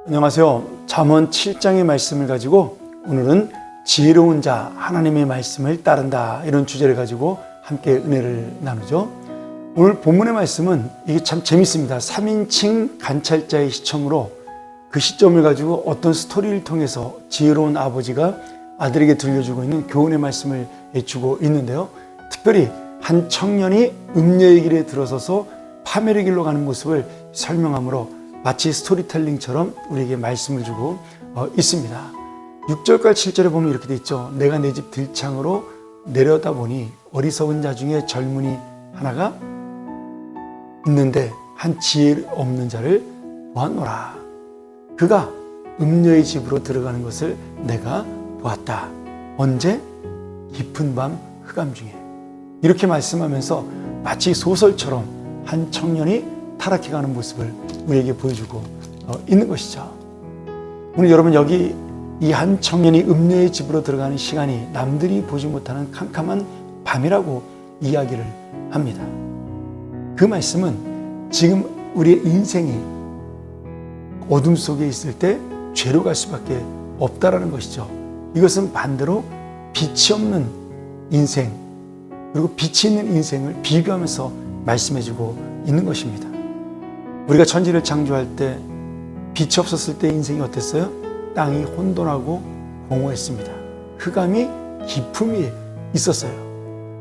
안녕하세요. 잠언 7장의 말씀을 가지고 오늘은 지혜로운 자, 하나님의 말씀을 따른다, 이런 주제를 가지고 함께 은혜를 나누죠. 오늘 본문의 말씀은 이게 참 재밌습니다. 3인칭 관찰자의 시점으로 그 시점을 가지고 어떤 스토리를 통해서 지혜로운 아버지가 아들에게 들려주고 있는 교훈의 말씀을 해주고 있는데요. 특별히 한 청년이 음녀의 길에 들어서서 파멸의 길로 가는 모습을 설명함으로 마치 스토리텔링처럼 우리에게 말씀을 주고 있습니다. 6절과 7절에 보면 이렇게 돼 있죠. 내가 내 집 들창으로 내려다보니 어리석은 자 중에 젊은이 하나가 있는데 한 지혜 없는 자를 보았노라. 그가 음녀의 집으로 들어가는 것을 내가 보았다. 언제? 깊은 밤 흑암 중에. 이렇게 말씀하면서 마치 소설처럼 한 청년이 타락해가는 모습을 우리에게 보여주고 있는 것이죠. 오늘 여러분, 여기 이 한 청년이 음녀의 집으로 들어가는 시간이 남들이 보지 못하는 캄캄한 밤이라고 이야기를 합니다. 그 말씀은 지금 우리의 인생이 어둠 속에 있을 때 죄로 갈 수밖에 없다라는 것이죠. 이것은 반대로 빛이 없는 인생, 그리고 빛이 있는 인생을 비교하면서 말씀해주고 있는 것입니다. 우리가 천지를 창조할 때 빛이 없었을 때 인생이 어땠어요? 땅이 혼돈하고 공허했습니다. 흑암이 깊음이 있었어요.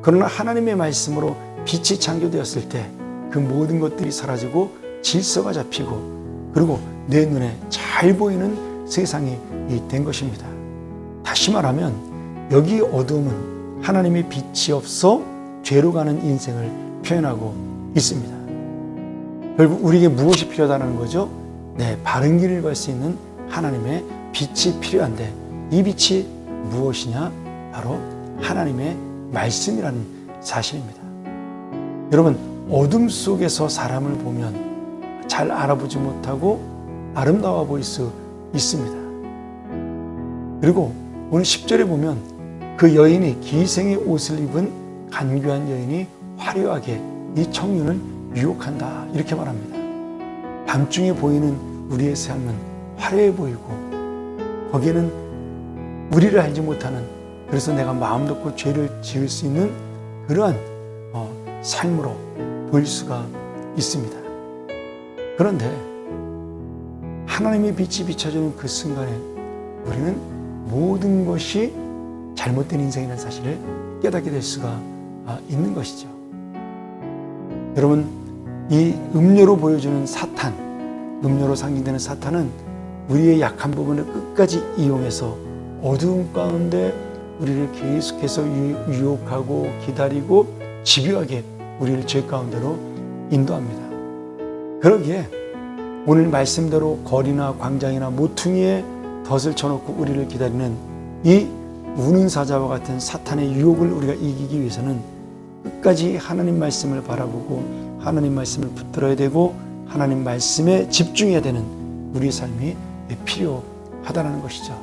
그러나 하나님의 말씀으로 빛이 창조되었을 때 그 모든 것들이 사라지고 질서가 잡히고, 그리고 내 눈에 잘 보이는 세상이 된 것입니다. 다시 말하면 여기 어두움은 하나님의 빛이 없어 죄로 가는 인생을 표현하고 있습니다. 결국 우리에게 무엇이 필요하다는 거죠? 바른 길을 갈 수 있는 하나님의 빛이 필요한데, 이 빛이 무엇이냐? 바로 하나님의 말씀이라는 사실입니다. 여러분, 어둠 속에서 사람을 보면 잘 알아보지 못하고 아름다워 보일 수 있습니다. 그리고 오늘 10절에 보면 그 여인이 기생의 옷을 입은 간교한 여인이 화려하게 이 청년을 유혹한다, 이렇게 말합니다. 밤중에 보이는 우리의 삶은 화려해 보이고, 거기에는 우리를 알지 못하는, 그래서 내가 마음 놓고 죄를 지을 수 있는 그러한 삶으로 보일 수가 있습니다. 그런데 하나님의 빛이 비춰주는 그 순간에 우리는 모든 것이 잘못된 인생이라는 사실을 깨닫게 될 수가 있는 것이죠. 여러분, 이 음료로 보여주는 사탄, 음료로 상징되는 사탄은 우리의 약한 부분을 끝까지 이용해서 어두움 가운데 우리를 계속해서 유혹하고 기다리고 집요하게 우리를 죄 가운데로 인도합니다. 그러기에 오늘 말씀대로 거리나 광장이나 모퉁이에 덫을 쳐놓고 우리를 기다리는 이 우는 사자와 같은 사탄의 유혹을 우리가 이기기 위해서는 끝까지 하나님 말씀을 바라보고 하나님 말씀을 붙들어야 되고 하나님 말씀에 집중해야 되는 우리의 삶이 필요하다는 것이죠.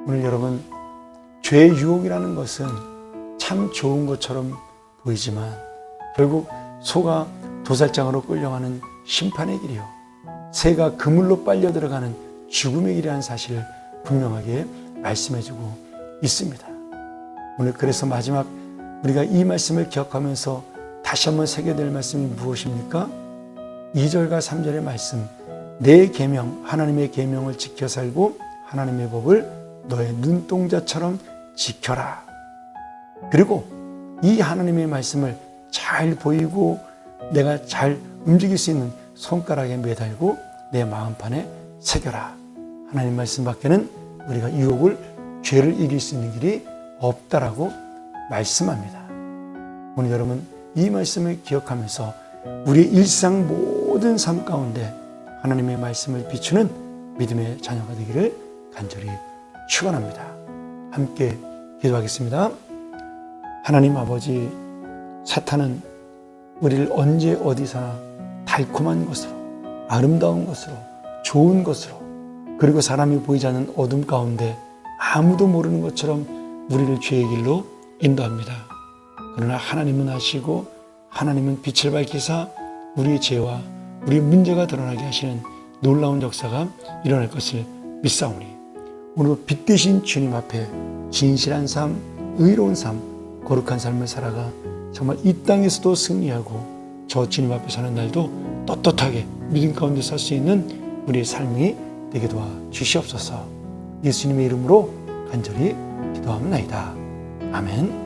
오늘 여러분, 죄의 유혹이라는 것은 참 좋은 것처럼 보이지만 결국 소가 도살장으로 끌려가는 심판의 길이요, 새가 그물로 빨려 들어가는 죽음의 길이라는 사실을 분명하게 말씀해주고 있습니다. 오늘 그래서 마지막 우리가 이 말씀을 기억하면서 다시 한번 새겨야 될 말씀이 무엇입니까? 2절과 3절의 말씀, 내 계명, 하나님의 계명을 지켜 살고 하나님의 법을 너의 눈동자처럼 지켜라. 그리고 이 하나님의 말씀을 잘 보이고 내가 잘 움직일 수 있는 손가락에 매달고 내 마음판에 새겨라. 하나님 말씀 밖에는 우리가 유혹을, 죄를 이길 수 있는 길이 없다라고 말씀합니다. 오늘 여러분, 이 말씀을 기억하면서 우리의 일상 모든 삶 가운데 하나님의 말씀을 비추는 믿음의 자녀가 되기를 간절히 축원합니다. 함께 기도하겠습니다. 하나님 아버지, 사탄은 우리를 언제 어디서나 달콤한 것으로, 아름다운 것으로, 좋은 것으로, 그리고 사람이 보이지 않는 어둠 가운데 아무도 모르는 것처럼 우리를 죄의 길로 인도합니다. 그러나 하나님은 아시고 하나님은 빛을 밝히사 우리의 죄와 우리의 문제가 드러나게 하시는 놀라운 역사가 일어날 것을 믿사오니 오늘 빛 되신 주님 앞에 진실한 삶, 의로운 삶, 거룩한 삶을 살아가 정말 이 땅에서도 승리하고 저 주님 앞에 사는 날도 떳떳하게 믿음 가운데 살 수 있는 우리의 삶이 되게 도와 주시옵소서. 예수님의 이름으로 간절히 기도합나이다. 아멘.